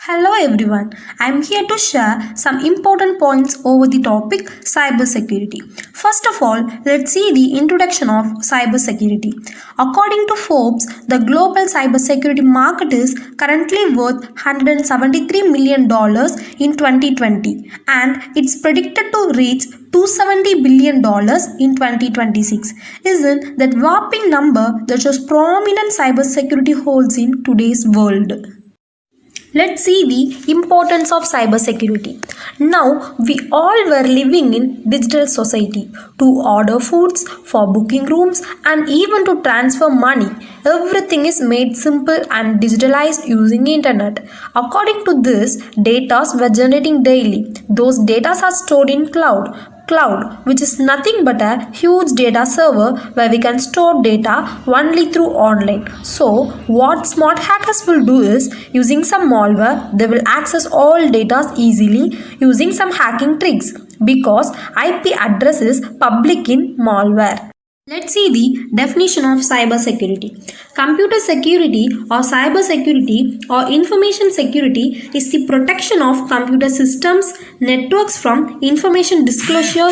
Hello everyone, I am here to share some important points over the topic cybersecurity. First of all, let's see the introduction of cybersecurity. According to Forbes, the global cybersecurity market is currently worth $173 million in 2020 and it's predicted to reach $270 billion in 2026. Isn't that whopping number that shows prominent cybersecurity holds in today's world? Let's see the importance of cybersecurity. Now, we all were living in digital society. To order foods, for booking rooms, and even to transfer money, everything is made simple and digitalized using internet. According to this, data were generating daily. Those data are stored in cloud, which is nothing but a huge data server where we can store data only through online. So what smart hackers will do is, using some malware, they will access all data easily using some hacking tricks because IP address is public in malware. Let's see the definition of cybersecurity. Computer security or cybersecurity or information security is the protection of computer systems, networks from information disclosure,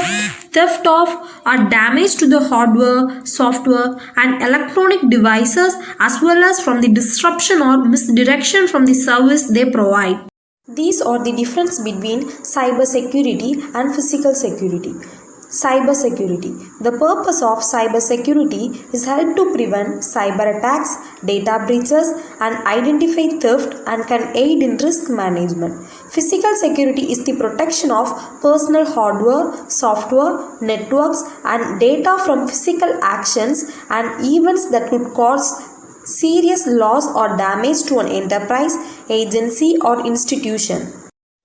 theft of or damage to the hardware, software and electronic devices as well as from the disruption or misdirection from the service they provide. These are the difference between cybersecurity and physical security. Cybersecurity. The purpose of cybersecurity is help to prevent cyber attacks, data breaches and identify theft and can aid in risk management. Physical security is the protection of personal hardware, software, networks and data from physical actions and events that could cause serious loss or damage to an enterprise, agency or institution.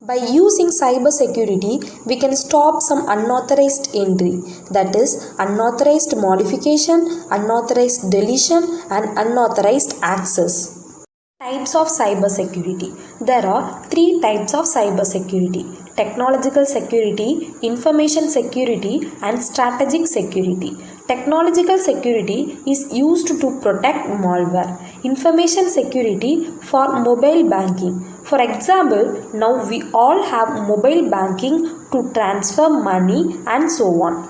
By using cybersecurity, we can stop some unauthorized entry, that is, unauthorized modification, unauthorized deletion, and unauthorized access. Types of cybersecurity. There are three types of cybersecurity: technological security, information security, and strategic security. Technological security is used to protect malware. Information security for mobile banking. For example, now we all have mobile banking to transfer money and so on.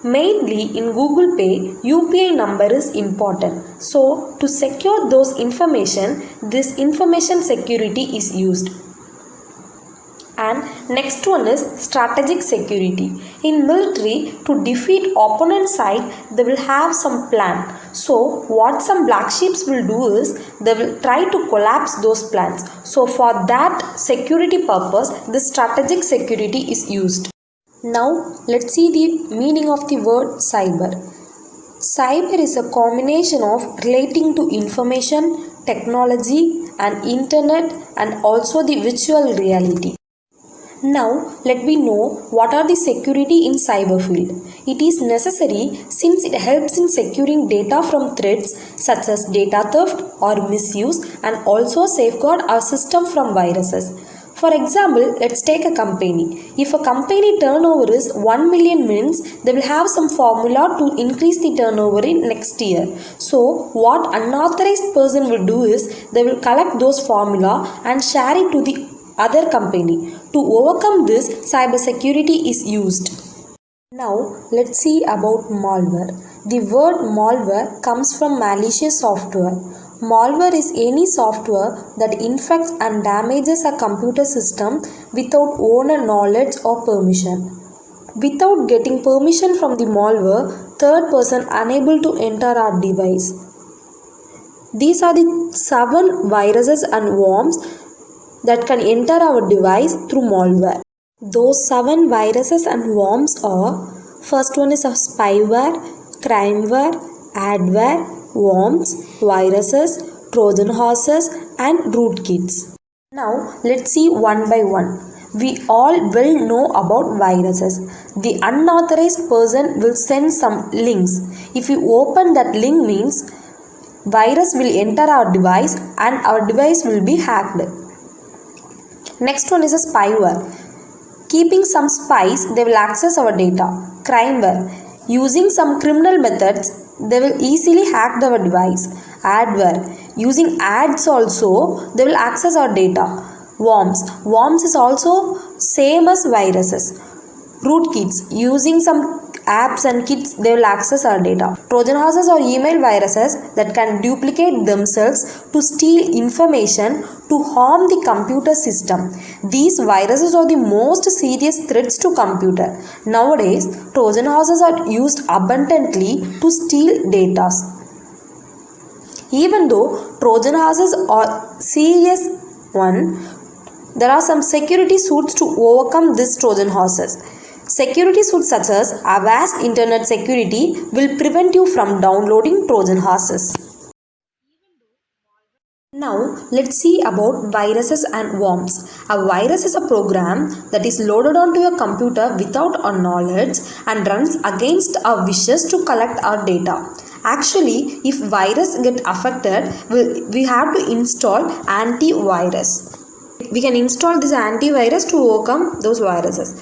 Mainly in Google Pay, UPI number is important. So, to secure those information, this information security is used. And next one is strategic security. In military, to defeat opponent side, they will have some plan. So what some black sheeps will do is, they will try to collapse those plans. So for that security purpose, this strategic security is used. Now let's see the meaning of the word cyber. Cyber is a combination of relating to information, technology and internet and also the virtual reality. Now, let me know what are the security in cyber field. It is necessary since it helps in securing data from threats such as data theft or misuse and also safeguard our system from viruses. For example, let's take a company. If a company turnover is 1 million means they will have some formula to increase the turnover in next year. So, what unauthorized person will do is they will collect those formula and share it to the other company. To overcome this, cybersecurity is used. Now, let's see about malware. The word malware comes from malicious software. Malware is any software that infects and damages a computer system without owner knowledge or permission. Without getting permission from the malware, third person unable to enter our device. These are the 7 viruses and worms that can enter our device through malware. Those 7 viruses and worms are: first one is a spyware, crimeware, adware, worms, viruses, Trojan horses and rootkits. Now let's see one by one. We all will know about viruses. The unauthorized person will send some links. If you open that link means virus will enter our device and our device will be hacked. Next one is a spyware. Keeping some spies, they will access our data. Crimeware. Using some criminal methods, they will easily hack our device. Adware. Using ads also, they will access our data. Worms. Worms is also same as viruses. Rootkits. Using some apps and kits, they will access our data. Trojan horses or email viruses that can duplicate themselves to steal information to harm the computer system. These viruses are the most serious threats to computer. Nowadays, Trojan horses are used abundantly to steal data. Even though Trojan horses are serious one, there are some security suits to overcome these Trojan horses. Security suits such as Avast Internet Security will prevent you from downloading Trojan horses. Now let's see about viruses and worms. A virus is a program that is loaded onto your computer without our knowledge and runs against our wishes to collect our data. Actually, if virus get affected, we have to install antivirus. We can install this antivirus to overcome those viruses.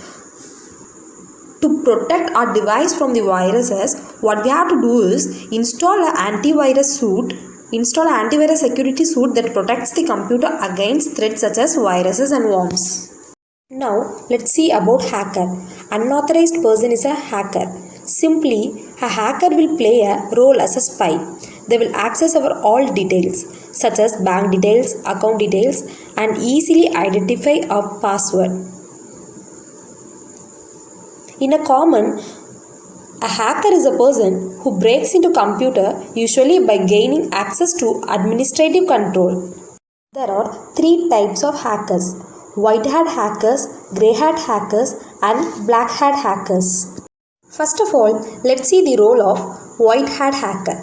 To protect our device from the viruses, what we have to do is install an antivirus security suite that protects the computer against threats such as viruses and worms. Now let's see about hacker. Unauthorized person is a hacker. Simply, a hacker will play a role as a spy. They will access our all details such as bank details, account details, and easily identify our password. A hacker is a person who breaks into computer usually by gaining access to administrative control. There are 3 types of hackers: white hat hackers, grey hat hackers, and black hat hackers. First of all, let's see the role of white hat hacker.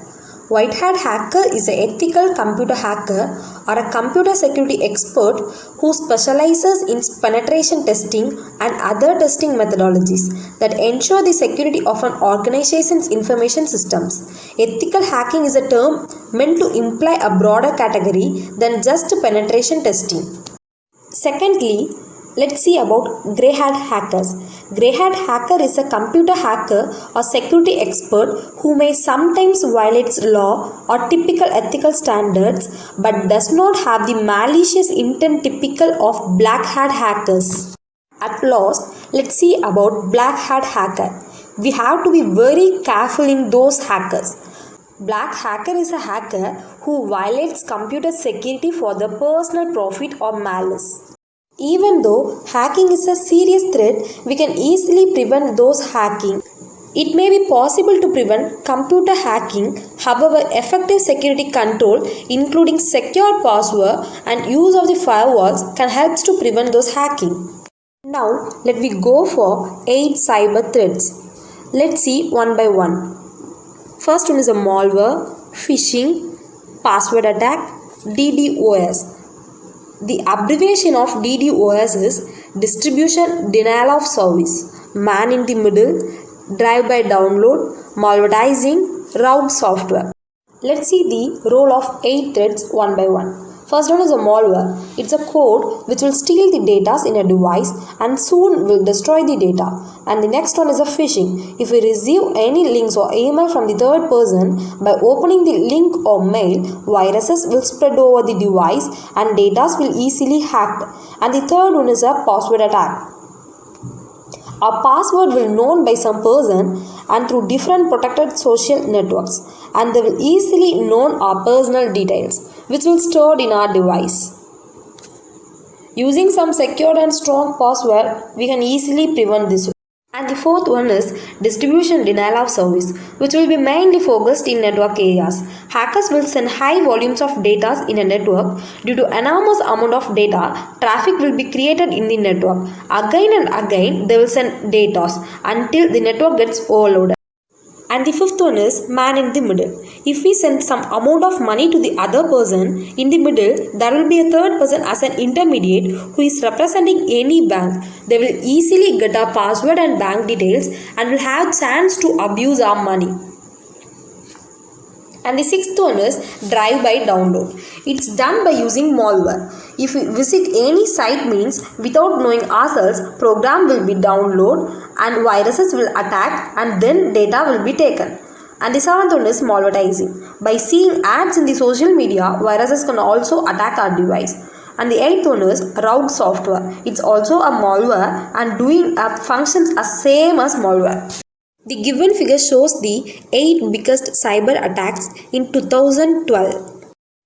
White hat hacker is an ethical computer hacker or a computer security expert who specializes in penetration testing and other testing methodologies that ensure the security of an organization's information systems. Ethical hacking is a term meant to imply a broader category than just penetration testing. Secondly, let's see about grey hat hackers. Grey hat hacker is a computer hacker or security expert who may sometimes violate law or typical ethical standards but does not have the malicious intent typical of black hat hackers. At last, let's see about black hat hacker. We have to be very careful in those hackers. Black hacker is a hacker who violates computer security for the personal profit or malice. Even though hacking is a serious threat, we can easily prevent those hacking. It may be possible to prevent computer hacking, however, effective security control, including secure password and use of the firewalls, can help to prevent those hacking. Now, let me go for 8 cyber threats. Let's see one by one. First one is a malware, phishing, password attack, DDoS. The abbreviation of DDoS is Distribution Denial of Service, man in the middle, drive-by download, malvertising, route software. Let's see the role of 8 threats one by one. First one is a malware. It's a code which will steal the data in a device and soon will destroy the data. And the next one is a phishing. If we receive any links or email from the third person, by opening the link or mail, viruses will spread over the device and data will easily hacked. And the third one is a password attack. Our password will be known by some person and through different protected social networks, and they will easily know our personal details which will stored in our device. Using some secure and strong password, we can easily prevent this. And the fourth one is distribution denial of service, which will be mainly focused in network areas. Hackers will send high volumes of data in a network. Due to enormous amount of data, traffic will be created in the network. Again and again, they will send data until the network gets overloaded. And the fifth one is man in the middle. If we send some amount of money to the other person, in the middle there will be a third person as an intermediate who is representing any bank. They will easily get our password and bank details and will have chance to abuse our money. And the sixth one is drive-by download. It's done by using malware. If we visit any site means without knowing ourselves, program will be download and viruses will attack and then data will be taken. And the seventh one is malvertising. By seeing ads in the social media, viruses can also attack our device. And the eighth one is rogue software. It's also a malware and doing functions as same as malware. The given figure shows the 8 biggest cyber attacks in 2012.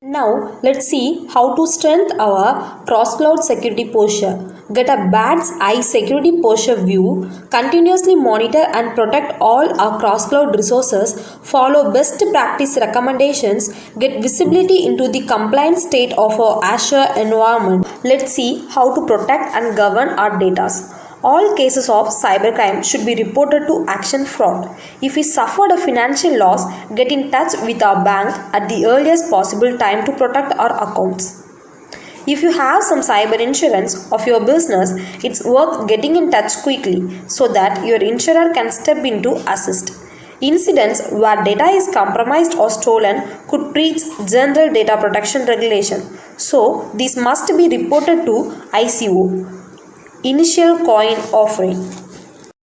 Now let's see how to strengthen our cross-cloud security posture. Get a bat's eye security posture view, continuously monitor and protect all our cross-cloud resources, follow best practice recommendations, get visibility into the compliant state of our Azure environment. Let's see how to protect and govern our data. All cases of cybercrime should be reported to Action Fraud. If we suffered a financial loss, get in touch with our bank at the earliest possible time to protect our accounts. If you have some cyber insurance of your business, it's worth getting in touch quickly so that your insurer can step in to assist. Incidents where data is compromised or stolen could breach General Data Protection Regulation. So, these must be reported to ICO. Initial coin offering.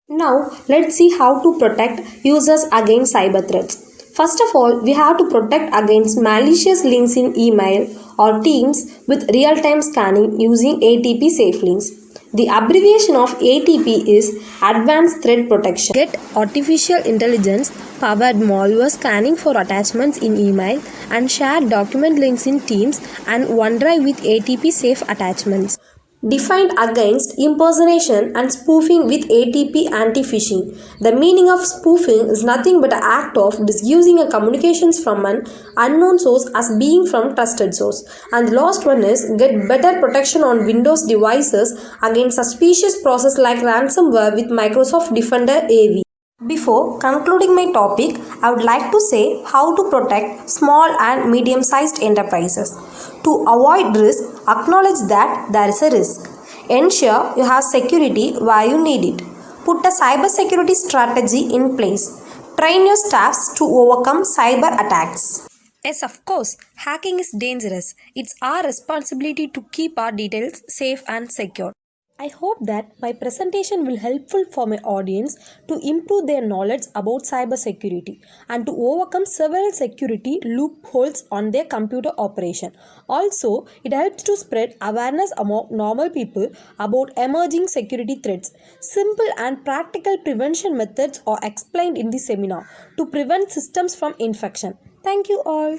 Now let's see how to protect users against cyber threats. First of all, we have to protect against malicious links in email or Teams with real-time scanning using ATP safe links. The abbreviation of ATP is Advanced Threat Protection. Get artificial intelligence powered malware scanning for attachments in email and share document links in Teams and OneDrive with ATP safe attachments. Defined against impersonation and spoofing with ATP anti-phishing. The meaning of spoofing is nothing but an act of misusing a communications from an unknown source as being from trusted source. And the last one is get better protection on Windows devices against suspicious process like ransomware with Microsoft Defender AV. Before concluding my topic, I would like to say how to protect small and medium-sized enterprises. To avoid risk, acknowledge that there is a risk. Ensure you have security where you need it. Put a cybersecurity strategy in place. Train your staffs to overcome cyber attacks. Yes, of course, hacking is dangerous. It's our responsibility to keep our details safe and secure. I hope that my presentation will helpful for my audience to improve their knowledge about cybersecurity and to overcome several security loopholes on their computer operation. Also, it helps to spread awareness among normal people about emerging security threats. Simple and practical prevention methods are explained in the seminar to prevent systems from infection. Thank you all.